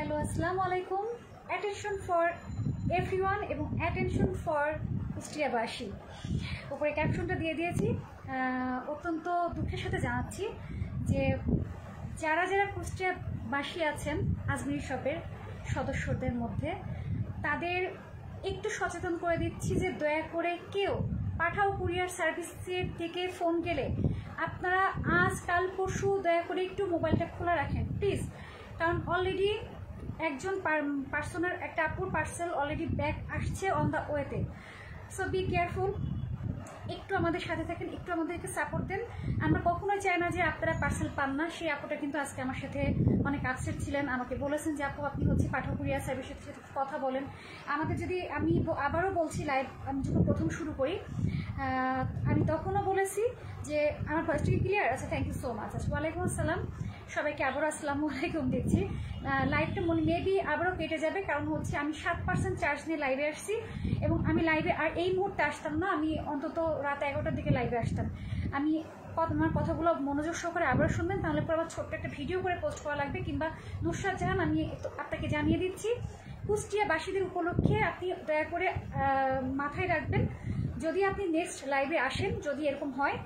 Hello আসসালামু আলাইকুম। Attention for everyone এবং অ্যাটেনশন ফর কুষ্টিয়াবাসী, উপরে ক্যাপশনটা দিয়ে দিয়েছি। অত্যন্ত দুঃখের সাথে জানাচ্ছি যে যারা যারা কুষ্টিয়াবাসী আছেন আজমিরি শপের সদস্যদের মধ্যে, তাদের একটু সচেতন করে দিচ্ছি যে দয়া করে কেউ পাঠাও কুরিয়ার সার্ভিসের থেকে ফোন গেলে আপনারা আজ কাল পরশু দয়া করে একটু মোবাইলটা খোলা রাখেন প্লিজ। কারণ অলরেডি একজন পার্সনের একটা আপুর পার্সেল অলরেডি ব্যাক আসছে অন দ্য ওয়েতে। সো বি কেয়ারফুল, একটু আমাদের সাথে থাকেন, একটু আমাদেরকে সাপোর্ট দেন। আমরা কখনোই চাই না যে আপনারা পার্সেল পান না। সেই আপুটা কিন্তু আজকে আমার সাথে অনেক আপসেট ছিলেন, আমাকে বলেছেন যে আপু আপনি পাঠাও কুরিয়ার সার্ভিসের সাথে কথা বলেন আমাদের। যদি আমি আবারও বলছি, লাইভ আমি যখন প্রথম শুরু করি আমি তখনও বলেছি যে আমার ভয়েসটা কি ক্লিয়ার আছে? Thank you so much. আচ্ছা, ওয়ালাইকুম আসসালাম সবাইকে, আবারও আসসালামু আলাইকুম। দেখছি লাইভটা মেবি আবারও কেটে যাবে, কারণ হচ্ছে আমি 7% চার্জ নিয়ে লাইভে আসছি এবং আমি লাইভে আর এই মুহূর্তে আসতাম না, আমি অন্তত রাত 11টার দিকে লাইভে আসতাম। আমি আমার কথাগুলো মনোযোগ সহকারে আবার শুনবেন, তাহলে পরে আবার ছোট্ট একটা ভিডিও করে পোস্ট করা লাগবে। কিংবা নুসরাত জাহান, আমি আপনাকে জানিয়ে দিচ্ছি কুষ্টিয়াবাসীদের উপলক্ষে আপনি দয়া করে মাথায় রাখবেন, যদি আপনি নেক্সট লাইভে আসেন, যদি এরকম হয়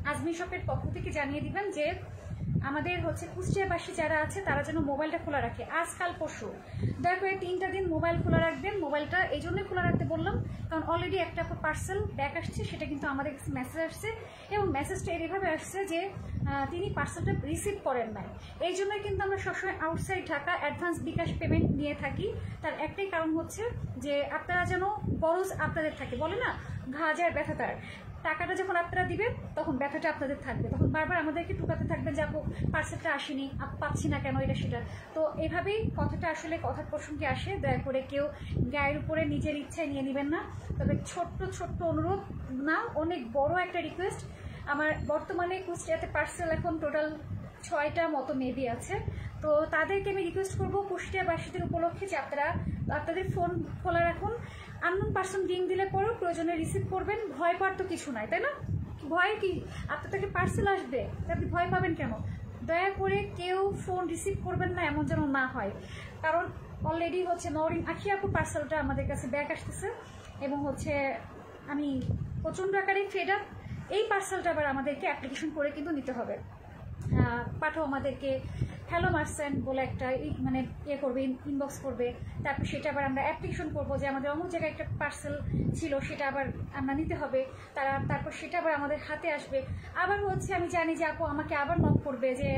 আজমি শপের পক্ষ থেকে জানিয়ে দিবেন যে আমাদের কুষ্টিয়াবাসী যারা আছে তারা যেন মোবাইলটা খোলা রাখে আজকাল পরশু। দয়া করে 3টা দিন মোবাইল খোলা রাখবেন। মোবাইলটা এই জন্যই খোলা রাখতে বললাম কারণ অলরেডি একটা পার্সেল ব্যাক আসছে, সেটা কিন্তু আমাদের কাছে মেসেজ আসছে এবং মেসেজটা এইভাবে আসছে যে তিনি পার্সেলটা রিসিভ করেন নাই। এই জন্যই কিন্তু আমরা সবসময় আউটসাইড ঢাকা অ্যাডভান্স বিকাশ পেমেন্ট নিয়ে থাকি। তার একটাই কারণ হচ্ছে যে আপনারা যেন বরজ আপনাদের থাকে, বলে না ঘা যায় ব্যথা তার। টাকাটা যখন আপনারা দিবেন তখন ব্যথাটা আপনাদের থাকবে, তখন বারবার আমাদেরকে টুকাতে থাকবেন যে আপু পার্সেলটা আসেনি, পাচ্ছি না কেন, এটা সেটা। তো এইভাবেই কথাটা আসলে কথার প্রসঙ্গে আসে। দয়া করে কেউ গায়ের উপরে নিজের ইচ্ছায় নিয়ে নেবেন না। তবে ছোট্ট ছোট্ট অনুরোধ না, অনেক বড় একটা রিকোয়েস্ট। আমার বর্তমানে কুষ্টিয়াতে পার্সেল এখন টোটাল 6টা মতো মেবি আছে। তো তাদেরকে আমি রিকোয়েস্ট করবো কুষ্টিয়াবাসীদের উপলক্ষে যে আপনারা আপনাদের ফোন খোলা রাখুন। আননোন পার্সন রিং দিলে পরেও প্রয়োজনে রিসিভ করবেন। ভয় পাওয়ার তো কিছু নাই, তাই না? ভয় কি? আপনার থেকে পার্সেল আসবে, আপনি ভয় পাবেন কেন? দয়া করে কেউ ফোন রিসিভ করবেন না, এমন যেন না হয়। কারণ অলরেডি নরিন আখি আপু পার্সেলটা আমাদের কাছে ব্যাক আসতেছে এবং আমি প্রচণ্ড আকারে ফেড আপ। এই পার্সেলটা আবার আমাদেরকে অ্যাপ্লিকেশন করে কিন্তু নিতে হবে। পাঠাও আমাদেরকে হ্যালো মার্সেন্ট বলে একটা করবে, ইনবক্স করবে। তারপর সেটা আবার আমরা অ্যাপ্লিকেশন করবো যে আমাদের অমুক জায়গায় একটা পার্সেল ছিল, সেটা আবার আমরা নিতে হবে। তারপর সেটা আবার আমাদের হাতে আসবে। আবার আমি জানি যে আপু আমাকে আবার নক করবে যে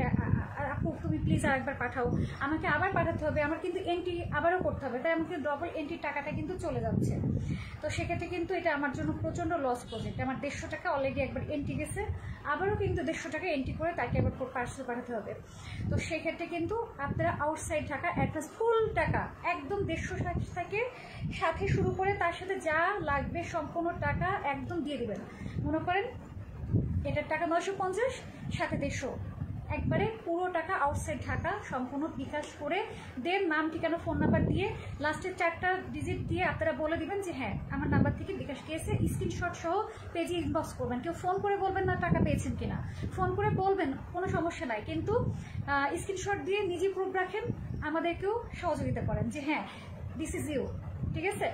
আপু তুমি প্লিজ আরেকবার পাঠাও, আমাকে আবার পাঠাতে হবে, আমার কিন্তু এন্ট্রি আবারও করতে হবে। তাই আমাকে ডবল এন্ট্রির টাকাটা কিন্তু চলে যাচ্ছে। তো সেক্ষেত্রে কিন্তু এটা আমার জন্য প্রচণ্ড লস প্রজেক্ট। আমার 150 টাকা অলরেডি একবার এন্ট্রি গেছে, আবারও কিন্তু 150 টাকা এন্ট্রি করে তাকে আবার পার্সেল পাঠাতে হবে। তো সেক্ষেত্রে কিন্তু আপনারা আউটসাইড ঢাকা অ্যাডভান্স ফুল টাকা একদম 150 থেকে সাথে শুরু করে তার সাথে যা লাগবে সম্পূর্ণ টাকা একদম দিয়ে দিবেন। মনে করেন এটার টাকা 950, সাথে 150, একবারে পুরো টাকা আউটসাইড ঢাকা সম্পূর্ণ বিকাশ করে দেন। নাম ঠিকানা ফোন নাম্বার দিয়ে লাস্টের 4টা ডিজিট দিয়ে আপনারা বলে দিবেন যে হ্যাঁ আমার নাম্বার থেকে বিকাশ গিয়েছে। স্ক্রিনশট সহ পেজে ইনবক্স করবেন। কেউ ফোন করে বলবেন না টাকা পেয়েছেন কিনা, ফোন করে বলবেন, কোনো সমস্যা নাই, কিন্তু স্ক্রিনশট দিয়ে নিজে প্রুফ রাখেন, আমাদেরকেও সহযোগিতা করেন যে হ্যাঁ দিস ইজ ইউ। ঠিক আছে?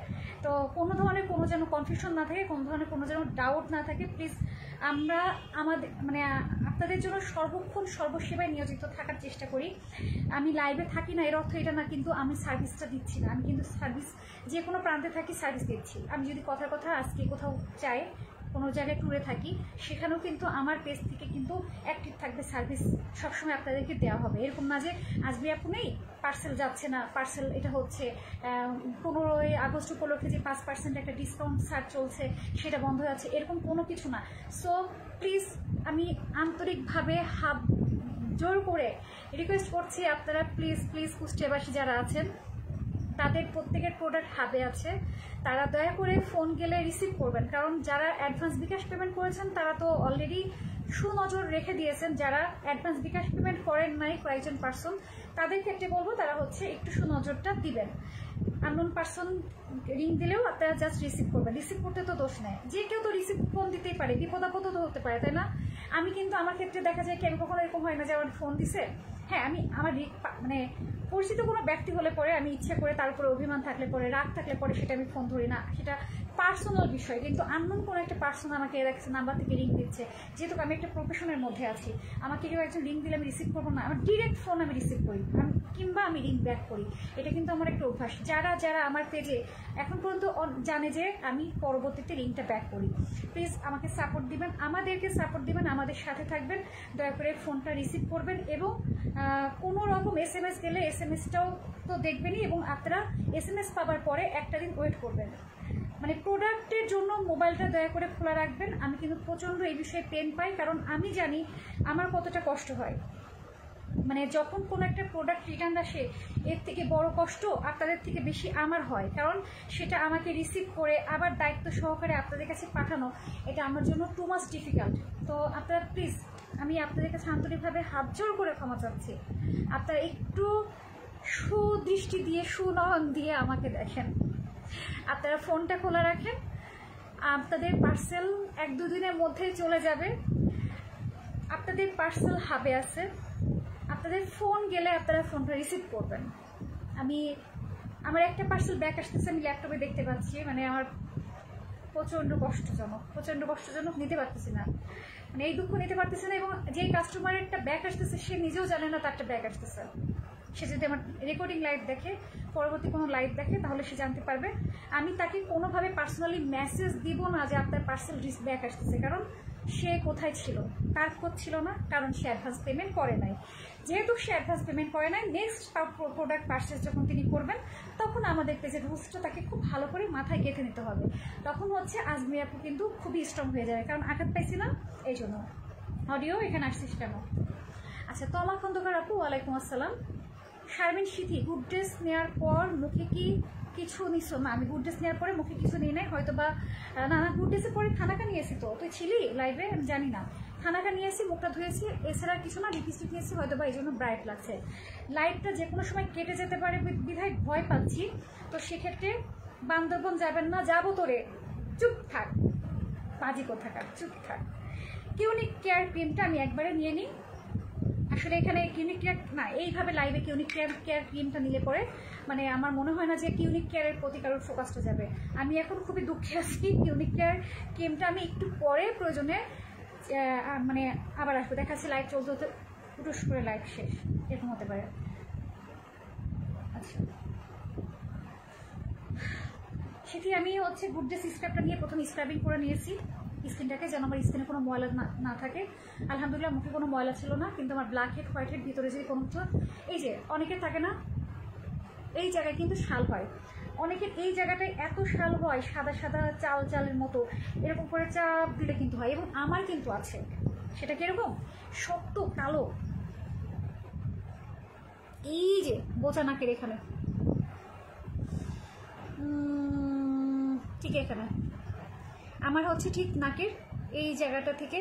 তো কোনো ধরনের কোনো যেন কনফিউশন না থাকে, কোনো ধরনের কোনো যেন ডাউট না থাকে প্লিজ। আমরা আমাদের আপনাদের জন্য সর্বক্ষণ সর্বসেবায় নিয়োজিত থাকার চেষ্টা করি। আমি লাইভে থাকি না এর অর্থ এটা না, কিন্তু আমি সার্ভিসটা দিচ্ছি না। আমি কিন্তু সার্ভিস যে কোনো প্রান্তে থাকি সার্ভিস দিচ্ছি। আমি যদি কথার কথা আজকে কোথাও চাই, কোনো জায়গায় ট্যুরে থাকি, সেখানেও কিন্তু আমার পেজ থেকে কিন্তু অ্যাক্টিভ থাকবে, সার্ভিস সবসময় আপনাদেরকে দেওয়া হবে। এরকম না যে আজকে আপু নেই পার্সেল যাচ্ছে না, পার্সেল এটা 15ই আগস্ট উপলক্ষে যে 5% একটা ডিসকাউন্ট ছাড় চলছে সেটা বন্ধ হয়ে যাচ্ছে, এরকম কোনো কিছু না। সো প্লিজ আমি আন্তরিকভাবে জোর করে রিকোয়েস্ট করছি আপনারা প্লিজ প্লিজ কুষ্টিয়াবাসী যারা আছেন তাদের প্রত্যেকের প্রোডাক্ট হাবে আছে, তারা দয়া করে ফোন গেলে রিসিভ করবেন। কারণ যারা অ্যাডভান্স বিকাশ পেমেন্ট করেছেন তারা তো অলরেডি সুনজর রেখে দিয়েছেন। যারা অ্যাডভান্স বিকাশ পেমেন্ট করেন নাই কয়েকজন পার্সন, তাদের ক্ষেত্রে বলবো তারা একটু সুনজরটা দিবেন। আননোন পার্সন রিং দিলেও আপনারা জাস্ট রিসিভ করবেন। রিসিভ করতে তো দোষ নেই, যে কেউ তো রিসিভ ফোন দিতেই পারে, বিপদ আপদ তো হতে পারে, তাই না? আমি কিন্তু আমার ক্ষেত্রে দেখা যায় কি আমি কখনো এরকম হয় না যে আমার ফোন দিছে হ্যাঁ আমি আমার মানে পরিচিত কোনো ব্যক্তি হলে পরে আমি ইচ্ছে করে তার উপরে অভিমান থাকলে পরে রাগ থাকলে পরে সেটা আমি ফোন ধরি না, সেটা পার্সোনাল বিষয়। কিন্তু আননোন কোনো একটা পার্সন আমাকে নাম্বার থেকে রিং দিচ্ছে, যেহেতু আমি একটা প্রফেশনের মধ্যে আছি, আমাকে কেউ একজন রিং দিলে আমি রিসিভ করবো না, আমার ডিরেক্ট ফোন আমি রিসিভ করি কিংবা আমি রিং ব্যাক করি। এটা কিন্তু আমার একটা অভ্যাস। যারা যারা আমার পেজে এখন পর্যন্ত জানে যে আমি পরবর্তীতে রিংটা ব্যাক করি, প্লিজ আমাকে সাপোর্ট দিবেন, আমাদেরকে সাপোর্ট দিবেন, আমাদের সাথে থাকবেন, দয়া করে ফোনটা রিসিভ করবেন এবং কোনো রকম SMS গেলে SMS-টাও তো দেখবেনই এবং আপনারা SMS পাবার পরে একটা দিন ওয়েট করবেন। মানে প্রোডাক্টের জন্য মোবাইলটা দয়া করে খোলা রাখবেন। আমি কিন্তু প্রচণ্ড এই বিষয়ে পেন পাই, কারণ আমি জানি আমার কতটা কষ্ট হয়। মানে যখন কোনো একটা প্রোডাক্ট রিটার্ন আসে এর থেকে বড় কষ্ট আপনাদের থেকে বেশি আমার হয়, কারণ সেটা আমাকে রিসিভ করে আবার দায়িত্ব সহকারে আপনাদের কাছে পাঠানো, এটা আমার জন্য টু মাচ ডিফিকাল্ট। তো আপনারা প্লিজ, আমি আপনাদের কাছে আন্তরিকভাবে হাত জোড় করে ক্ষমা চাচ্ছি, আপনারা একটু সুদৃষ্টি দিয়ে সুনয়ন দিয়ে আমাকে দেখেন। আপনারা ফোনটা খোলা রাখেন, আপনাদের পার্সেল 1-2 দিনের মধ্যেই চলে যাবে। আপনাদের পার্সেল হাবে আছে, আপনাদের ফোন গেলে আপনারা ফোনটা রিসিভ করবেন। আমার একটা পার্সেল ব্যাক আসতেছে, আমি ল্যাপটপে দেখতে পাচ্ছি, মানে আমার প্রচণ্ড কষ্টজনক নিতে পারতেছি না, মানে এই দুঃখ নিতে পারতেছি না। এবং যেই কাস্টমারেরটা ব্যাক আসতেছে সে নিজেও জানে না তারটা ব্যাক আসতেছে। সে যদি আমার রেকর্ডিং লাইভ দেখে, পরবর্তী কোনো লাইভ দেখে, তাহলে সে জানতে পারবে। আমি তাকে কোনোভাবে পার্সোনালি মেসেজ দিব না যে আপনার পার্সেল ব্যাক আসতেছে, কারণ সে কোথায় ছিল, তার খোঁজ ছিল না, কারণ সে অ্যাডভান্স পেমেন্ট করে নাই। যেহেতু সে অ্যাডভান্স পেমেন্ট করে নাই, নেক্সট প্রোডাক্ট পারচেস যখন তিনি করবেন তখন আমাদের পেজের রুলসটা তাকে খুব ভালো করে মাথায় গেঁথে নিতে হবে। তখন হচ্ছে আজমি আপু কিন্তু খুবই স্ট্রং হয়ে যাবে, কারণ আঘাত পাইছি না এই জন্য। অডিও এখানে আসছিস কেন? আচ্ছা, তমা খন্দকার আপু, ওয়ালাইকুম আসসালাম। শারমিন সিথি, গুড ড্রেস নেওয়ার পর মুখে কি কিছু নিছো? না, আমি গুড ড্রেস নেওয়ার পরে মুখে কিছু নিয়ে নেই, হয়তো বা না গুড ড্রেসের পরে থানাকা নিয়েছি। তো তুই ছিলি লাইভে? আমি জানি না। থানাকা নিয়েছি, মুখটা ধুয়েছি, এছাড়া কিছু না, লিপস্টিক নিয়েছি, হয়তো বা এই জন্য ব্রাইট লাগছে। লাইভটা যে কোনো সময় কেটে যেতে পারে বিধায় ভয় পাচ্ছি। তো সেক্ষেত্রে বান্দরবন যাবেন না? যাবো তোরে, চুপ থাক, বাজি কোথাকার, চুপ থাক। কিউনিক কেয়ার ক্রিমটা আমি একবারে নিয়ে নিই। আসলে এখানে কিউনিক কেয়ার না, এইভাবে লাইভে কিউনিক কেয়ার ক্রিমটা নিলে পরে মানে আমার মনে হয় না যে কিউনিক কেয়ারের প্রতি কারোর ফোকাসটা যাবে। আমি এখন খুবই দুঃখে আছি। কিউনিক কেয়ার ক্রিমটা আমি একটু পরে প্রয়োজনে মানে আবার আসবো। দেখাচ্ছি লাইভ চলতে হতে উটুস করে লাইভ শেষ, এরকম হতে পারে। আচ্ছা, সেটি আমি হচ্ছে গুড ডে স্ক্রাবটা নিয়ে প্রথম স্ক্রাবিং করে নিয়েছি স্কিনটাকে, যেন আমার স্কিনে কোনো ময়লা না থাকে। আলহামদুলিল্লাহ মুখে কোনো ময়লা ছিল না, কিন্তু আমার ব্ল্যাক হেড হোয়াইট হেড ভিতরে যদি কোনো কিছু, এই যে অনেকের থাকে না এই জায়গায় কিন্তু শাল হয়, অনেকের এই জায়গাটায় এত শাল হয় সাদা সাদা চালের মতো, এরকম করে চাপ দিলে কিন্তু হয়। এবং আমার কিন্তু আছে, সেটা কিরকম শক্ত কালো, এই যে বোচা নাকের এখানে, ঠিক এখানে আমার হচ্ছে ঠিক নাকের এই জায়গাটা থেকে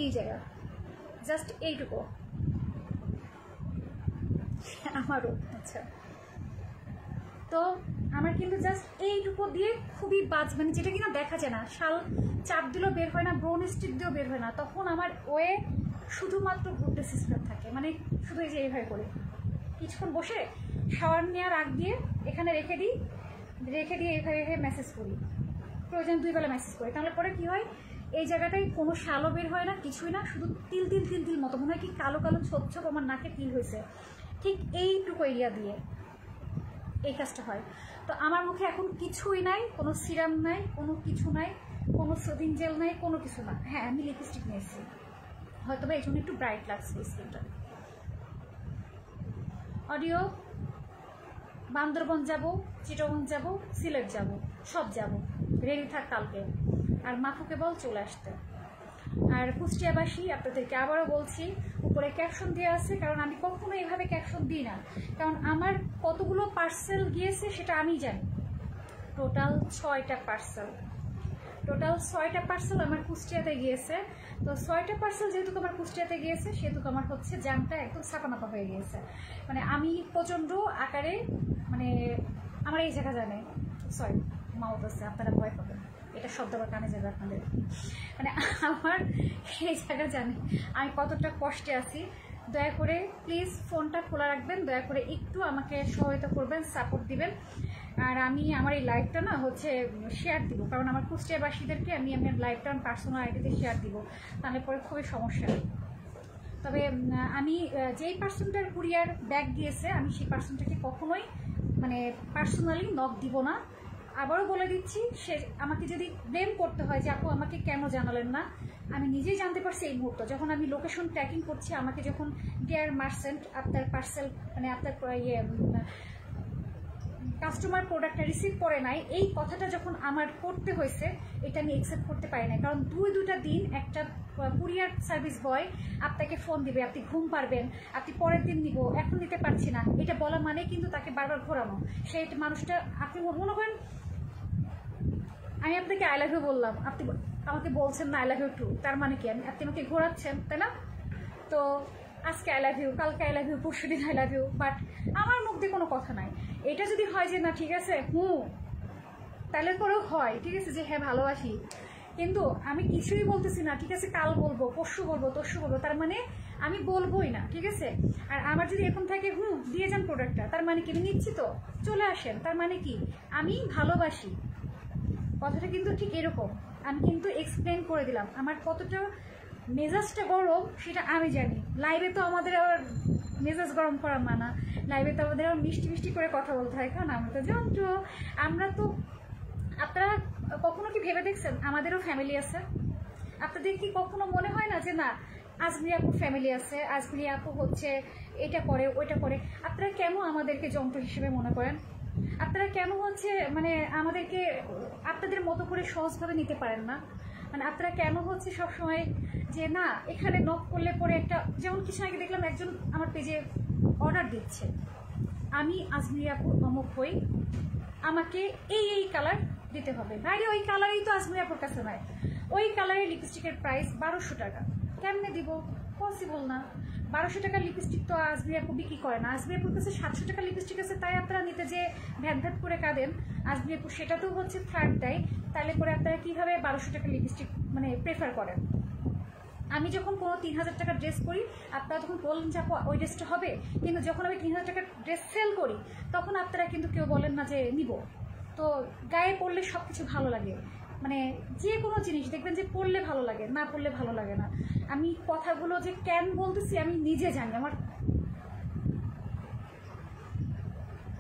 এই জায়গা জাস্ট এইটুকু আমারও। আচ্ছা, তো আমার কিন্তু জাস্ট এইটুকু দিয়ে খুবই মানে যেটা কিনা দেখা যায় না, শাল চাপ দিলেও বের হয় না, ব্রোন স্টিক দিয়েও বের হয় না, তখন আমার ওয়ে শুধুমাত্র গুড ডে সিস্টেম থাকে। মানে শুধু এই যে এইভাবে করে কিছুক্ষণ বসে শাওয়ার নেওয়ার আগ দিয়ে এখানে রেখে দিই এইভাবে মেসেজ করি, প্রয়োজন 2 বেলা মেসেজ করি। তাহলে পরে কি হয়, এই জায়গাটায় কোনো শালও বের হয় না, কিছুই না, শুধু তিল মতো মনে হয় কি কালো কালো ছোপ আমার নাকে তিল হয়েছে, ঠিক এইটুকু এরিয়া দিয়ে এই কাজটা হয়। তো আমার মুখে এখন কিছুই নাই, কোনো সিরাম নাই, কোনো কিছু নাই, কোনো সুদিং জেল নাই, কোনো কিছু না। হ্যাঁ, আমি লিপস্টিক নিয়েছি, হয়তো বা এই জন্য একটু ব্রাইট লাগছে স্কিনটা। অডিও, বান্দরবন যাব, চিটাগং যাব, সিলেট যাব, সব যাব, রেডি থাক কালকে। আর মাফুকে বল চলে আসতে। আর কুষ্টিয়াবাসী আপনাদেরকে আবারও বলছি, উপরে ক্যাপশন দেওয়া আছে, কারণ আমি কখনো এইভাবে ক্যাপশন দিই না, কারণ আমার কতগুলো পার্সেল গিয়েছে সেটা আমি জানি। টোটাল 6টা পার্সেল আমার কুষ্টিয়াতে গিয়েছে। তো 6টা পার্সেল যেহেতু তোমার কুষ্টিয়াতে গিয়েছে, সেহেতু তোমার হচ্ছে জামটা একদম সাপানাপা হয়ে গিয়েছে। মানে আমি প্রচণ্ড আকারে, মানে আমার এই জায়গা জানে, সরি মাউথ আছে, আপনারা ভয় পাবেন, এটা শব্দ আবার কানে যাবে আপনাদের। মানে আমার এই জায়গা জানে আমি কতটা কষ্টে আছি, দয়া করে প্লিজ ফোনটা খোলা রাখবেন, দয়া করে একটু আমাকে সহায়তা করবেন, সাপোর্ট দিবেন। আর আমি আমার এই লাইভটা না হচ্ছে শেয়ার দিব, কারণ আমার কুষ্টিয়াবাসীদেরকে আমি আমার লাইভটা আমার পার্সোনাল আইডিতে শেয়ার দিব, তাহলে পরে খুবই সমস্যা। তবে আমি যেই পার্সনটার কুরিয়ার ব্যাগ দিয়েছে আমি সেই পার্সনটাকে কখনোই মানে পার্সোনালি নক দিব না। আবারও বলে দিচ্ছি, সে আমাকে যদি ব্লেম করতে হয় যে আপু আমাকে কেন জানালেন না, আমি নিজেই জানতে পারছি এই মুহূর্তে যখন আমি লোকেশন ট্র্যাকিং করছি, আমাকে যখন ডিয়ার মার্চেন্ট আপনার পার্সেল মানে আপনার কাস্টমার প্রোডাক্টটা রিসিভ করে নাই, এই কথাটা যখন আমার করতে হয়েছে এটা আমি অ্যাকসেপ্ট করতে পারি না। কারণ দুইটা দিন একটা কুরিয়ার সার্ভিস বয় আপনাকে ফোন দিবে, আপনি ঘুম পারবেন, আপনি পরের দিন নিব, এখন নিতে পারছি না, এটা বলা মানে কিন্তু তাকে বারবার ঘোরানো। সেই মানুষটা আপনি মনে করেন আমি আপনাকে আই লাভ ইউ বললাম, আপনি আমাকে বলছেন না আই লাভ ইউ টু, তার মানে কি আপনি আমাকে ঘোরাচ্ছেন, তাই না? তো আজকে আই লাভ ইউ, কালকে আই লাভ ইউ, পরশু দিন আই লাভ ইউ, বাট আমার মুখ দিয়ে কোনো কথা নাই। এটা যদি হয় যে না ঠিক আছে তাহলে করেও হয়, ঠিক আছে যে হ্যাঁ ভালোবাসি, কিন্তু আমি কিছুই বলতেছি না, ঠিক আছে কাল বলবো, পরশু বলবো, তরশু বলবো, তার মানে আমি বলবোই না, ঠিক আছে? আর আমার যদি এখন থাকে দিয়ে যান প্রোডাক্টটা, তার মানে কি আমি নিচ্ছি তো চলে আসেন, তার মানে কি আমি ভালোবাসি। কথাটা কিন্তু ঠিক এরকম, আমি কিন্তু এক্সপ্লেন করে দিলাম আমার কতটা মেজাজটা গরম সেটা আমি জানি। লাইভে তো আমাদের আবার মেজাজ গরম করা মানা, লাইভে তো আমাদের আবার মিষ্টি মিষ্টি করে কথা বলতে হয়, কারণ আমরা তো যন্ত্র। আমরা তো আপনারা কখনো কি ভেবে দেখছেন আমাদেরও ফ্যামিলি আছে? আপনাদের কি কখনো মনে হয় না যে না আজমিরি আপুর ফ্যামিলি আছে, আজমিরি আপু হচ্ছে এটা করে ওইটা করে? আপনারা কেন আমাদেরকে যন্ত্র হিসেবে মনে করেন? আপনারা কেন হচ্ছে মানে আমাদেরকে আপনাদের মতো করে সহজভাবে নিতে পারেন না? মানে আপনারা কেন হচ্ছে সবসময় যে না এখানে নক করলে পরে একটা, যেমন কিছু আগে দেখলাম একজন আমার পেজে অর্ডার দিচ্ছে, আমি আজমিরি আপু অমুক হই, আমাকে এই কালার দিতে হবে। ভাইরে ওই কালারই তো আজমিরি আপুর কাছে নাই, ওই কালারের লিপস্টিকের প্রাইস 1200 টাকা, কেমনে দিব? পসিবল না। 1200 টাকার লিপস্টিক তো আজমিরি আপু বিক্রি করে না। আজমিরি আপুর কাছে 700 টাকার লিপস্টিক আছে, তাই আপনারা নিতে যে ভ্যাট ভ্যাট করে কাঁদেন। আজমিরি আপু সেটাতেও হচ্ছে ফ্ল্যাট দেয়, তাহলে করে আপনারা কীভাবে 1200 টাকার লিপস্টিক মানে প্রেফার করেন? আমি যখন কোনো 3000 টাকার ড্রেস করি আপনারা তখন বলেন যে আপু ওই ড্রেসটা হবে, কিন্তু যখন আমি 3000 টাকার ড্রেস সেল করি তখন আপনারা কিন্তু কেউ বলেন না যে নিব। তো গায়ে পরলে সব কিছু ভালো লাগে, মানে যে কোনো জিনিস দেখবেন যে পরলে ভালো লাগে, না পরলে ভালো লাগে না। আমি কথাগুলো যে কেন বলতেছি আমি নিজে জানি, আমার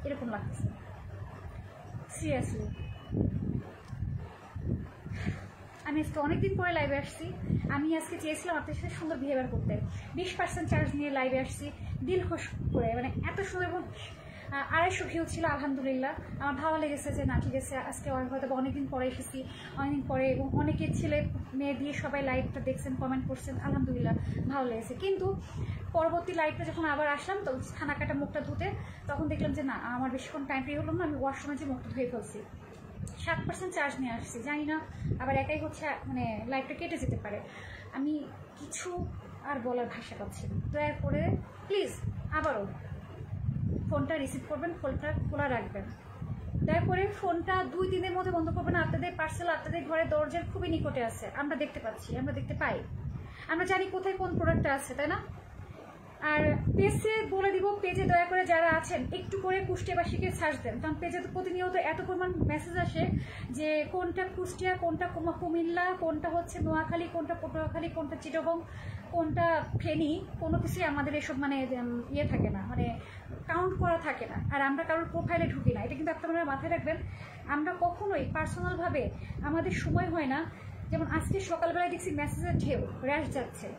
এরকম লাগতেছে সিরিয়াসলি। আমি আজকে অনেকদিন পরে লাইভে আসছি। আমি আজকে চেয়েছিলাম আপনার সাথে সুন্দর বিহেভিয়ার করতে, 20% চার্জ নিয়ে লাইভে আসছি দিল খুশ করে, মানে এত সুন্দর। এবং 250 ভিউ ছিল, আলহামদুলিল্লাহ। আমার ভালো লেগেছে যে না ঠিক আছে আজকে হয়তো অনেকদিন পরে এসেছি, অনেকদিন পরে, এবং অনেকের ছেলে মেয়ে দিয়ে সবাই লাইভটা দেখছেন, কমেন্ট করছেন, আলহামদুলিল্লাহ ভালো লেগেছে। কিন্তু পরবর্তী লাইভটা যখন আবার আসলাম তো খানা কাটা মুখটা ধুতে, তখন দেখলাম যে না আমার বেশিক্ষণ টাইম পেয়ে হলো না, আমি ওয়াশরুমে যে মুখটা ধুয়ে ফেলছি। 7% চার্জ নিয়ে আসছি, জানি না আবার একাই হচ্ছে মানে লাইভটা কেটে যেতে পারে। আমি কিছু আর বলার ভাষা পাচ্ছি না। দয়া করে প্লিজ আবারও ফোনটা রিসিভ করবেন, ফোনটা খোলা রাখবেন। দয়া করে ফোনটা 2 দিনের মধ্যে বন্ধ করবেন। আপনাদের পার্সেল আপনাদের ঘরে দরজার খুবই নিকটে আছে, আমরা দেখতে পাচ্ছি, আমরা দেখতে পাই, আমরা জানি কোথায় কোন প্রোডাক্টটা আছে, তাই না? আর পেজে বলে দিব, পেজে দয়া করে যারা আছেন একটু করে কুষ্টিয়াবাসীকে সার্চ দেন, কারণ পেজে তো প্রতিনিয়ত এত পরিমাণ মেসেজ আসে যে কোনটা কুষ্টিয়া, কোনটা কুমিল্লা, কোনটা হচ্ছে নোয়াখালী, কোনটা পটুয়াখালী, কোনটা চিটাগং, কোনটা ফেনী, কোনো কিছুই আমাদের এসব মানে ইয়ে থাকে না, মানে কাউন্ট করা থাকে না। আর আমরা কারোর প্রোফাইলে ঢুকি না, এটা কিন্তু আপনারা মাথায় রাখবেন। আমরা কখনোই পার্সোনালভাবে আমাদের সময় হয় না। যেমন আজকে সকালবেলায় দেখছি মেসেজের ঢেউ, র্যাশ যাচ্ছে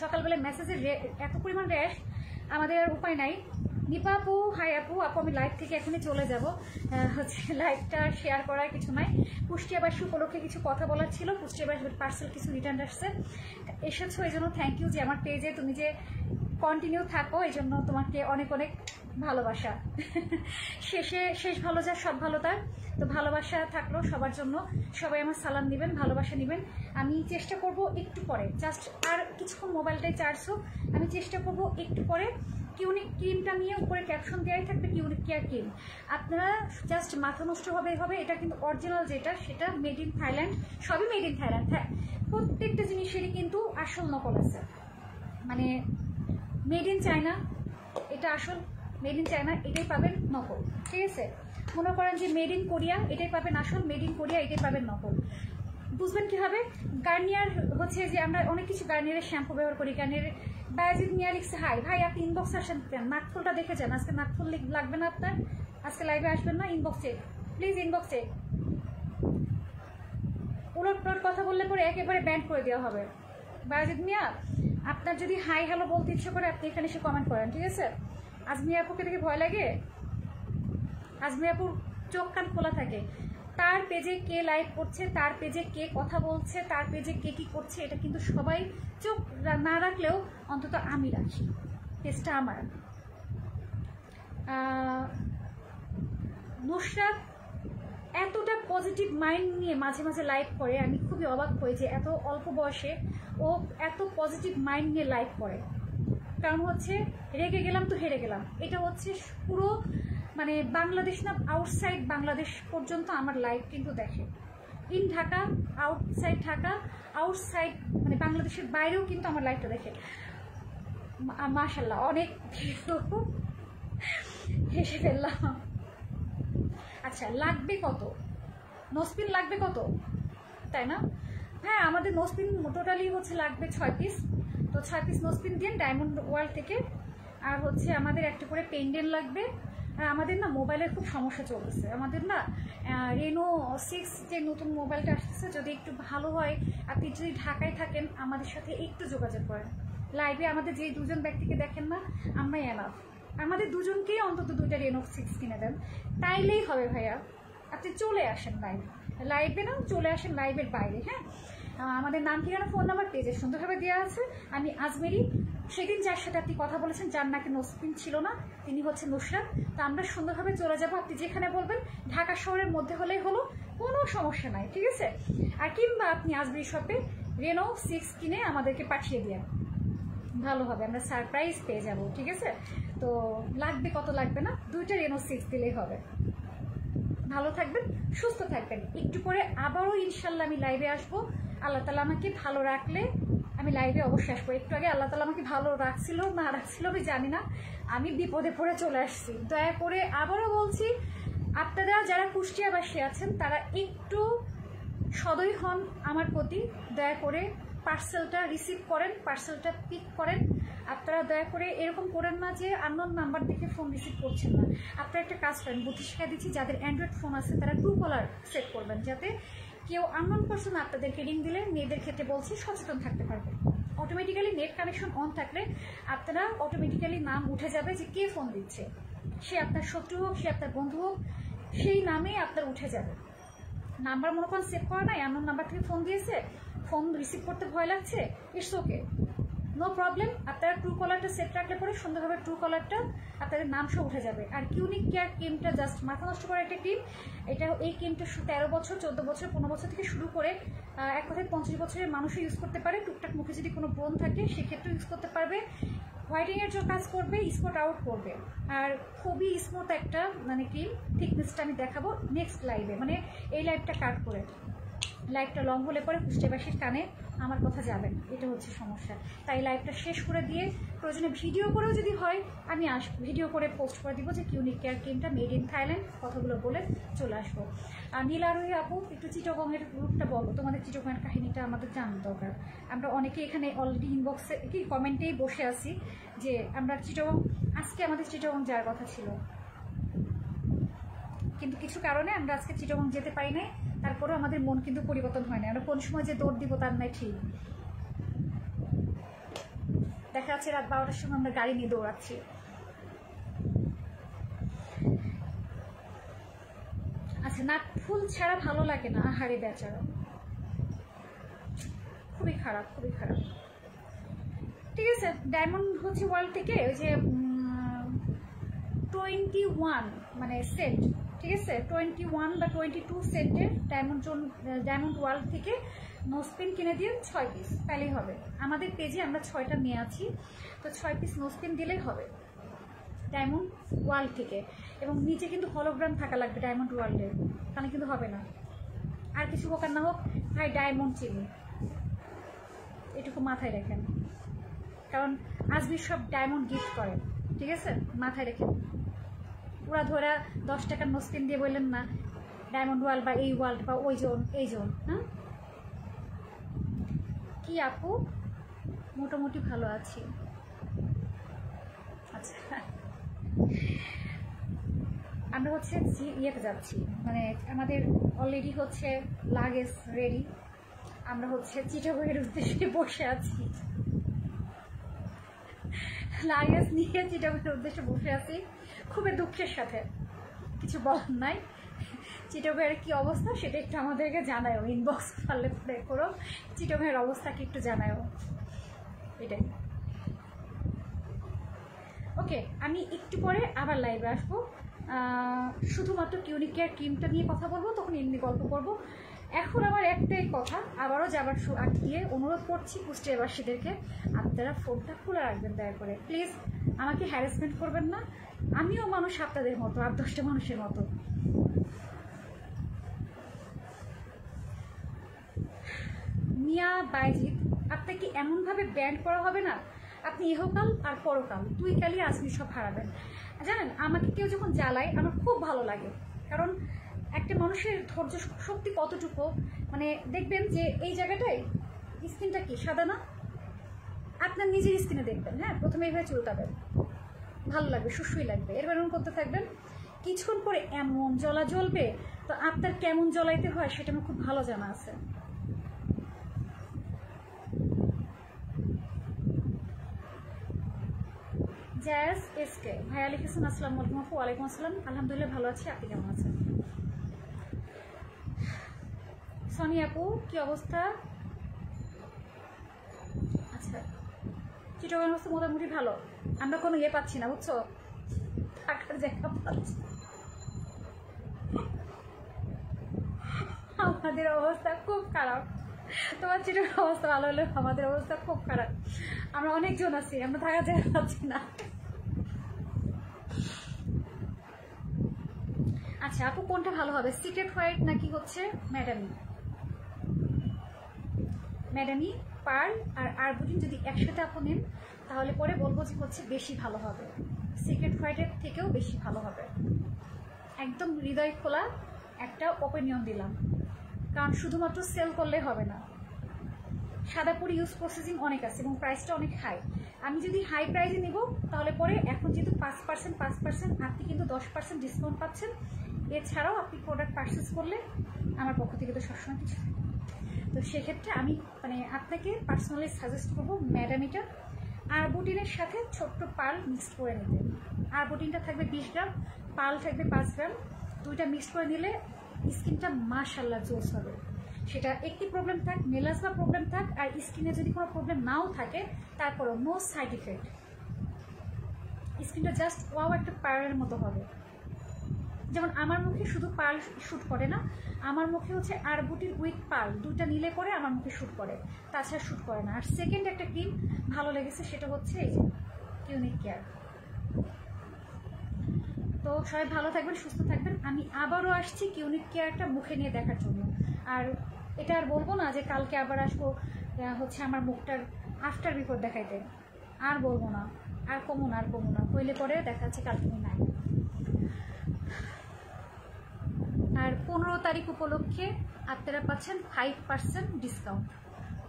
সকালবেলায় মেসেজের এত পরিমাণ র্যাশ, আমাদের আর উপায় নাই। নিপা আপু, হাই আপু, আমি লাইভ থেকে এখনই চলে যাব, হচ্ছে লাইভটা শেয়ার করার কিছু নাই। কুষ্টিয়াবাসী উপলক্ষে কিছু কথা বলার ছিল, কুষ্টিয়াবাসীর পার্সেল কিছু রিটার্ন আসছে, এসেছো, এই জন্য থ্যাংক ইউ যে আমার পেজে তুমি যে কন্টিনিউ থাকো, এই জন্য তোমাকে অনেক অনেক ভালোবাসা। শেষ ভালো যা সব ভালো তার, তো ভালোবাসা থাকলো সবার জন্য, সবাই আমার সালাম নেবেন, ভালোবাসা নেবেন। আমি চেষ্টা করব একটু পরে, জাস্ট আর কিছুক্ষণ মোবাইলটাই চার্জ হোক, আমি চেষ্টা করব একটু পরে কিউনিক ক্রিমটা নিয়ে উপরে ক্যাপশন দেওয়াই থাকবে কিউনিক কেয়ার ক্রিম। আপনারা জাস্ট মাথা নষ্ট হবে, এটা কিন্তু অরিজিনাল যেটা সেটা মেড ইন থাইল্যান্ড, সবই মেড ইন থাইল্যান্ড। হ্যাঁ, প্রত্যেকটা জিনিসেরই কিন্তু আসল নকল আছে, মানে মেড ইন চায়না, এটা আসল মেড ইন চায়না, এটাই পাবেন নকল। ঠিক আছে, মনে করেন যে মেড ইন কোরিয়া, এটাই পাবেন আসল, মেড ইন কোরিয়া এটাই পাবেন নকল। বুঝবেন কীভাবে? গার্নিয়ার হচ্ছে যে আমরা অনেক কিছু গার্নিয়ারের শ্যাম্পু ব্যবহার করি। গার্নিয়ারের বায়োজিৎ মিয়া লিখছে হাই, ভাই আপনি ইনবক্স আসেন কেন? নাকফুলটা দেখে যান, আজকে নাকফুল লাগবে না আপনার, আজকে লাইভে আসবেন না, ইনবক্সে প্লিজ, ইনবক্সে। উলট পালট কথা বললে পরে একেবারে ব্যান্ড করে দেওয়া হবে। বায়োজিৎ মিয়া, আপনার যদি হাই হ্যালো বলতে ইচ্ছে করে আপনি এখানে এসে কমেন্ট করেন, ঠিক আছে? আজমি আপুকে দেখে ভয় লাগে? আজমি আপুর চোখ কান খোলা থাকে, তার পেজে কে লাইভ করছে, তার পেজে কে কথা বলছে, তার পেজে কে কী করছে, এটা কিন্তু সবাই চোখ না রাখলেও অন্তত আমি রাখি, পেজটা আমার। নুসরাত এতটা পজিটিভ মাইন্ড নিয়ে মাঝে মাঝে লাইভ করে, আমি খুবই অবাক হই যে এত অল্প বয়সে ও এত পজিটিভ মাইন্ড নিয়ে লাইভ করে। কারণ হচ্ছে রেগে গেলাম তো হেরে গেলাম, এটা হচ্ছে পুরো মানে বাংলাদেশ না আউটসাইড বাংলাদেশ পর্যন্ত আমার লাইভ কিন্তু দেখে। In Dhaka, outside Dhaka, outside মানে বাংলাদেশের বাইরেও কিন্তু আমার লাইভটা দেখে। মাশাল্লাহ, অনেক হেসে ফেললাম। আচ্ছা, লাগবে কত? নোসপিন লাগবে কত, তাই না? হ্যাঁ, আমাদের নোসপিন টোটালি হচ্ছে লাগবে 6 পিস। তো 6 পিস নোসপিন দিন ডায়মন্ড ওয়ার্ল্ড থেকে। আর হচ্ছে আমাদের একটা করে পেন্ডেন্ট লাগবে। আর আমাদের না মোবাইলের খুব সমস্যা চলতেছে, আমাদের না রেনো 6 যে নতুন মোবাইলটা আসতেছে, যদি একটু ভালো হয়, আপনি যদি ঢাকায় থাকেন আমাদের সাথে একটু যোগাযোগ করেন। লাইভে আমাদের যে দুজন ব্যক্তিকে দেখেন না, আমরাই এনাফ। আমাদের দুজনকেই অন্তত 2টা রেনো 6 কিনে দেন, তাইলেই হবে ভাইয়া। আপনি চলে আসেন লাইভে না, চলে আসেন লাইভের বাইরে। হ্যাঁ, আমাদের নাম ঠিকানা ফোন নাম্বার পেজে সুন্দরভাবে দেওয়া আছে। আমি আজমেরি, সেদিন যার সাথে আপনি কথা বলেছেন, যার নাকি নোসপিন ছিল না, তিনি হচ্ছে নুসরাত। তো আমরা সুন্দরভাবে চলে যাব, আপনি যেখানে বলবেন। ঢাকা শহরের মধ্যে হলেই হলো, কোনো সমস্যা নাই, ঠিক আছে? আর কিংবা আপনি আজমেরি শপে রেনো 6 কিনে আমাদেরকে পাঠিয়ে দিন, ভালো হবে, আমরা সারপ্রাইজ পেয়ে যাব, ঠিক আছে? তো লাগবে কত, লাগবে না, 2টা রেনো 6 দিলেই হবে। ভালো থাকবেন, সুস্থ থাকবেন। একটু পরে আবারও ইনশাল্লাহ আমি লাইভে আসবো। আল্লাহ তালা আমাকে ভালো রাখলে আমি লাইভে অবশ্যই আসবো। একটু আগে আল্লাহ তালা আমাকে ভালো রাখছিল না রাখছিল আমি জানি না, আমি বিপদে পড়ে চলে আসছি। দয়া করে আবারও বলছি, আপনারা যারা কুষ্টিয়াবাসী আছেন তারা একটু সদয় হন আমার প্রতি। দয়া করে পার্সেলটা রিসিভ করেন, পার্সেলটা পিক করেন। আপনারা দয়া করে এরকম করেন না যে আননোন নাম্বার দেখে ফোন রিসিভ করছেন না। আপনারা একটা কাজ করেন, বুদ্ধি শিক্ষা দিচ্ছি, যাদের অ্যান্ড্রয়েড ফোন আছে তারা ট্রুকলার সেট করবেন, যাতে কেউ আননোন পারসন আপনাদেরকে রিং দিলে মেয়েদের ক্ষেত্রে বলছি সচেতন থাকতে পারবে। অটোমেটিক্যালি নেট কানেকশন অন থাকলে আপনারা অটোমেটিক্যালি নাম উঠে যাবে যে কে ফোন দিচ্ছে, সে আপনার শত্রু হোক, সে আপনার বন্ধু হোক, সেই নামেই আপনার উঠে যাবে। নাম্বার মনে করেন সেভ করা নাই, আননোন নাম্বার থেকে ফোন দিয়েছে, ফোন রিসিভ করতে ভয় লাগছে, ইটস ওকে, নো প্রবলেম। আপনারা ট্রু কলারটা সেট রাখলে পরে সুন্দরভাবে ট্রু কলারটা আপনাদের নাম সহ উঠে যাবে। আর কিউনিক কেয়ার ক্রিমটা জাস্ট মাথা নষ্ট করা একটা ক্রিম। এই ক্রিমটা 13 বছর, 14 বছর, 15 বছর থেকে শুরু করে এক কথায় 50 বছরের মানুষও ইউজ করতে পারে। টুকটাক মুখে যদি কোনো ব্রণ থাকে সেক্ষেত্রেও ইউজ করতে পারবে। হোয়াইটিংয়ের জন্য কাজ করবে, স্পট আউট করবে। আর খুবই স্মুথ একটা মানে ক্রিম। থিকনেসটা আমি দেখাবো নেক্সট লাইভে, মানে এই লাইভটা কাট করে। লাইভটা লং হলে পরে কুষ্টিয়াবাসীর কানে আমার কথা যাবে না, এটা হচ্ছে সমস্যা। তাই লাইভটা শেষ করে দিয়ে প্রয়োজনে ভিডিও করেও যদি হয় আমি আসবো, ভিডিও করে পোস্ট করে দিব যে কিউনিক কেয়ার ক্রিমটা মেড ইন থাইল্যান্ড, কথাগুলো বলে চলে আসবো। আর নীলারোহী আপু, একটু চিটাগংয়ের গ্রুপটা বলো, তোমাদের চিটাগংয়ের কাহিনীটা আমাদের জানার দরকার। আমরা অনেকে এখানে অলরেডি ইনবক্সে কি কমেন্টেই বসে আছি যে আমরা চিটাগং, আজকে আমাদের চিটাগং যাওয়ার কথা ছিল, কিন্তু কিছু কারণে আমরা আজকে চিটাগং যেতে পারি নাই। তারপরেও আমাদের মন কিন্তু পরিবর্তন হয় না, আমরা কোন সময় যে দৌড় দিব তার নাই ঠিক। দেখা যাচ্ছে রাত 12টার সময় আমরা গাড়ি নিয়ে দৌড়াচ্ছি। আচ্ছা, নাক ফুল ছাড়া ভালো লাগে না, আহারে বেচারা, খুবই খারাপ, খুবই খারাপ। ঠিক আছে, ডায়মন্ড হচ্ছে ওয়ার্ল্ড থেকে ওই যে 21 মানে সেন্ট, ঠিক আছে, 21 বা 22 সেন্টের ডায়মন্ড ওয়ার্ল্ড থেকে নোসপিন কিনে দিয়ে 6 পিস তাহলেই হবে। আমাদের পেজে আমরা 6টা নিয়ে আছি, তো 6 পিস নোসপিন দিলেই হবে ডায়মন্ড ওয়ার্ল্ড থেকে। এবং নিচে কিন্তু হলোগ্রাম থাকা লাগবে ডায়মন্ড ওয়ার্ল্ডের, তাহলে কিন্তু হবে না। আর কিছু হোক না হোক, ভাই ডায়মন্ড চিনি, এটুকু মাথায় রাখেন। কারণ আজমির সব ডায়মন্ড গিফট করে, ঠিক আছে, মাথায় রেখে। ওরা ধরা 10 টাকার নোস্পিন দিয়ে বললেন না ডায়মন্ড ওয়ার্ল্ড বা এই ওয়ার্ল্ড বা ওই জোন এই জোন। হ্যাঁ কি আপু, মোটামুটি ভালো আছি। আচ্ছা আমরা হচ্ছে ইয়েতে যাচ্ছি, মানে আমাদের অলরেডি হচ্ছে লাগেজ রেডি। আমরা হচ্ছে চিটাগংয়ের উদ্দেশ্যে বসে আছি, লাগেজ নিয়ে চিটাগংয়ের উদ্দেশ্যে বসে আছি খুবই দুঃখের সাথে। কিছু বলার নাই। চিটাগংয়ের কি অবস্থা সেটা একটু আমাদেরকে জানায়ও, ইনবক্স পারলে পরে করো, চিটাগংয়ের অবস্থাকে একটু জানায়ও, এটাই। ওকে, আমি একটু পরে আবার লাইভে আসবো, শুধুমাত্র কিউনিক কেয়ার ক্রিমটা নিয়ে কথা বলবো, তখন এমনি গল্প করবো। এখন আমার একটাই কথা, আবারও যাবার আটকিয়ে অনুরোধ করছি কুষ্টিয়াবাসীদেরকে, আপনারা ফোনটা খোলা রাখবেন দয়া করে, প্লিজ। আমাকে হ্যারাসমেন্ট করবেন না, আমিও মানুষ আপনাদের মতো, আর 10টা মানুষের মতো। মিয়া বাইজিৎ, আপনাকে এমনভাবে ব্যান্ড করা হবে না, আপনি ইহকাল আর পরকাল 2 কালই আজমি সব হারাবেন। জানেন, আমাকে কেউ যখন জ্বালায় আমার খুব ভালো লাগে, কারণ একটা মানুষের ধৈর্য শক্তি কতটুকু, মানে দেখবেন যে এই জায়গাটায় স্কিনটা কি সাদা না, আপনার নিজের স্কিনে দেখবেন। হ্যাঁ, প্রথমে এইভাবে চুলকাবেন, ভালো লাগবে, সুসুই লাগবে, এরপর এমন করতে থাকবেন, কিছুক্ষণ পরে এমন জ্বলা জ্বলবে, তো আপনার কেমন জ্বলাইতে হয় সেটা আমার খুব ভালো জানা আছে। জায়াস এসকে ভাইয়া লিখেছেন আসসালামু আলাইকুম আপু। ওয়ালাইকুম আসসালাম, আলহামদুলিল্লাহ ভালো আছি, আপনি কেমন আছেন? সনি আপু কি অবস্থা? আচ্ছা, চিটাগং অবস্থা মোটামুটি ভালো, আমরা কোনো ইয়ে পাচ্ছি না বুঝছো, থাকার জায়গা পাচ্ছি, আমাদের অবস্থা খুব খারাপ। তোমার চিটাগং অবস্থা ভালো হলে আমাদের অবস্থা খুব খারাপ, আমরা অনেকজন আছি, আমরা থাকার জায়গা পাচ্ছি না। আচ্ছা আপু, কোনটা ভালো হবে, সিক্রেট হোয়াইট নাকি হচ্ছে ম্যাডামি? ম্যাডামি, পার্ল আর আরবুটিন যদি একসাথে আপু নেন তাহলে পরে বলবো যে হচ্ছে বেশি ভালো হবে, সিক্রেট হোয়াইটের থেকেও বেশি ভালো হবে। একদম হৃদয় খোলা একটা ওপিনিয়ন দিলাম, কারণ শুধুমাত্র সেল করলে হবে না, সাদাপুরি ইউজ প্রসেসিং অনেক আছে এবং প্রাইসটা অনেক হাই। আমি যদি হাই প্রাইসে নিব তাহলে পরে এখন যেহেতু 5% আপনি কিন্তু 10% ডিসকাউন্ট পাচ্ছেন, এছাড়াও আপনি প্রোডাক্ট পারচেস করলে আমার পক্ষ থেকে তো সবসময় কিছু, তো সেক্ষেত্রে আমি মানে আপনাকে পার্সোনালি সাজেস্ট করবো ম্যাডামিটা আরবুটিনের সাথে ছোট্ট পার্ল মিক্সড করে নিতে। আরবুটিনটা থাকবে 20 গ্রাম, পার্ল থাকবে 5 গ্রাম, দুইটা মিক্সড করে নিলে স্কিনটা মাশাআল্লাহ জোস হবে। সেটা একটি প্রবলেম থাক, মেলাজমা প্রবলেম থাক, আর স্কিনে যদি কোনো প্রবলেম নাও থাকে তারপরও নো সাইড ইফেক্ট, স্কিনটা জাস্ট ওয়াও একটা পার্লের মতো হবে। যেমন আমার মুখে শুধু পার্ল শ্যুট করে না, আমার মুখে হচ্ছে আরবুটিন উইথ পার্ল দুইটা নিলে করে আমার মুখে শ্যুট করে, তাছাড়া শ্যুট করে না। আর সেকেন্ড একটা ক্রিম ভালো লেগেছে, সেটা হচ্ছে এই যে কিউনিক কেয়ার। তো সবাই ভালো থাকবেন, সুস্থ থাকবেন। আমি আবারও আসছি কিউনিক কেয়ারটা মুখে নিয়ে দেখার জন্য, আর এটা আর বলবো না যে কালকে আবার আসবো হচ্ছে আমার মুখটার আফটার বিফোর দেখাইতে, আর বলবো না, আর কমো না হইলে পরে দেখা যাচ্ছে কালকে নাই। আর 15 তারিখ উপলক্ষে আপনারা পাচ্ছেন 5% ডিসকাউন্ট।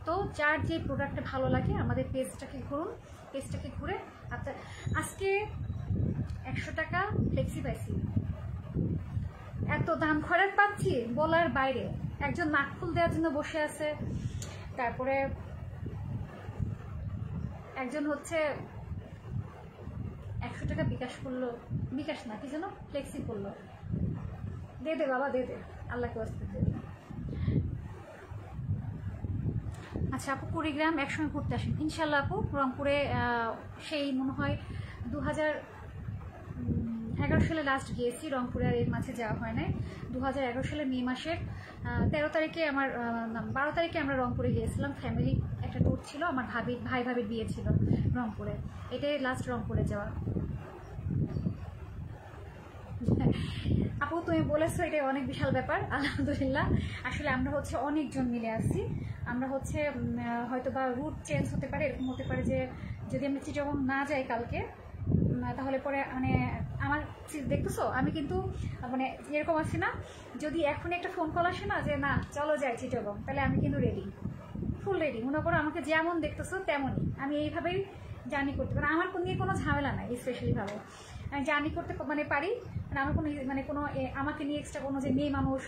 তো যার যে প্রোডাক্টটা ভালো লাগে আমাদের পেজটাকে ঘুরুন, পেজটাকে ঘুরে আপনার আজকে 100 টাকা ফ্লেক্সি পাইছি, এত দাম খরচ পাচ্ছি বলার বাইরে। একজন নাকফুল দেওয়ার জন্য বসে আছে, তারপরে একজন হচ্ছে 100 টাকা বিকাশ করলো, বিকাশ না কি যেন ফ্লেক্সি করলো, দে দে বাবা দে দে, আল্লাহকে ওয়াস্তে দে। আচ্ছা আপু, কুড়িগ্রাম একসময় ঘুরতে আসেন ইনশাল্লাহ আপু। রংপুরে সেই মনে হয় 2011 সালে লাস্ট গিয়েছি রংপুরে, আর এর মাঝে যাওয়া হয় নাই। 2011 সালে মে মাসের 13 তারিখে আমার 12 তারিখে আমরা রংপুরে গিয়েছিলাম, ফ্যামিলি একটা ট্যুর ছিল, আমার ভাই ভাবির বিয়ে ছিল রংপুরে, এটাই লাস্ট রংপুরে যাওয়া। আপু তুমি বলেছো এটাই অনেক বিশাল ব্যাপার, আলহামদুলিল্লাহ। আসলে আমরা হচ্ছে অনেকজন মিলে আসছি, আমরা হচ্ছে হয়তো বা রুট চেঞ্জ হতে পারে, এরকম হতে পারে যে যদি আমি চিটাগং না যাই কালকে তাহলে পরে মানে আমার দেখতেছো আমি কিন্তু মানে এরকম আছি না, যদি এখনই একটা ফোন কল আসে না যে না চলো যাই চিটাগং, তাহলে আমি কিন্তু রেডি, ফুল রেডি। মনে করো আমাকে যেমন দেখতেছো তেমনই আমি এইভাবেই জার্নি করতে পারি, আমার নিয়ে কোনো ঝামেলা নাই। স্পেশালিভাবে আমি জার্নি করতে মানে পারি, মানে আমার কোনো মানে কোনো আমাকে নিয়ে এক্সট্রা কোনো যে মেয়ে মানুষ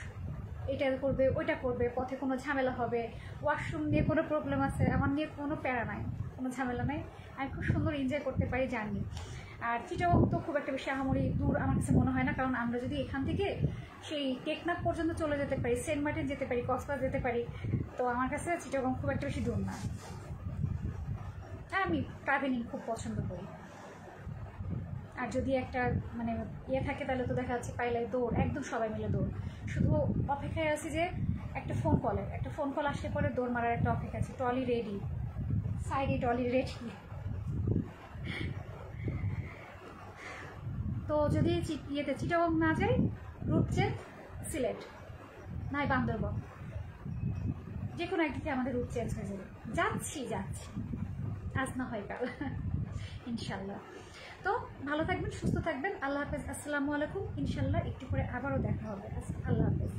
এটা করবে ওইটা করবে, পথে কোনো ঝামেলা হবে, ওয়াশরুম নিয়ে কোনো প্রবলেম আছে, আমার নিয়ে কোনো প্যারা নাই, কোনো ঝামেলা নাই। আমি খুব সুন্দর এনজয় করতে পারি জার্নি। আর চিটাগং তো খুব একটা বেশি আহামরি দূর আমার কাছে মনে হয় না, কারণ আমরা যদি এখান থেকে সেই টেকনাফ পর্যন্ত চলে যেতে পারি, সেন্ট মার্টিন যেতে পারি, কক্সবাজার যেতে পারি, তো আমার কাছে চিটাগং খুব একটা বেশি দূর না। আমি ট্রাভেলিং খুব পছন্দ করি। আর যদি একটা মানে ইয়ে থাকে তাহলে তো দেখা যাচ্ছে পাইলে দৌড়, একদম সবাই মিলে দৌড়। শুধু অপেক্ষায় আছি যে একটা ফোন কল আসলে পরে দৌড় মারার একটা অপেক্ষা আছে। ট্রলি রেডি, সাইডে ট্রলি রেডি। তো যদি ইয়েতে চিটাগং না যাই, রুট চেঞ্জ সিলেট নাই বান্দরবন, যে কোনো একদিকে আমাদের রুট চেঞ্জ হয়ে যাবে। যাচ্ছি আজ না হয় কাল ইনশাল্লাহ। তো ভালো থাকবেন, সুস্থ থাকবেন। আল্লাহ হাফেজ, আসসালামু আলাইকুম। ইনশাল্লাহ একটু পরে আবারও দেখা হবে। আল্লাহ হাফেজ।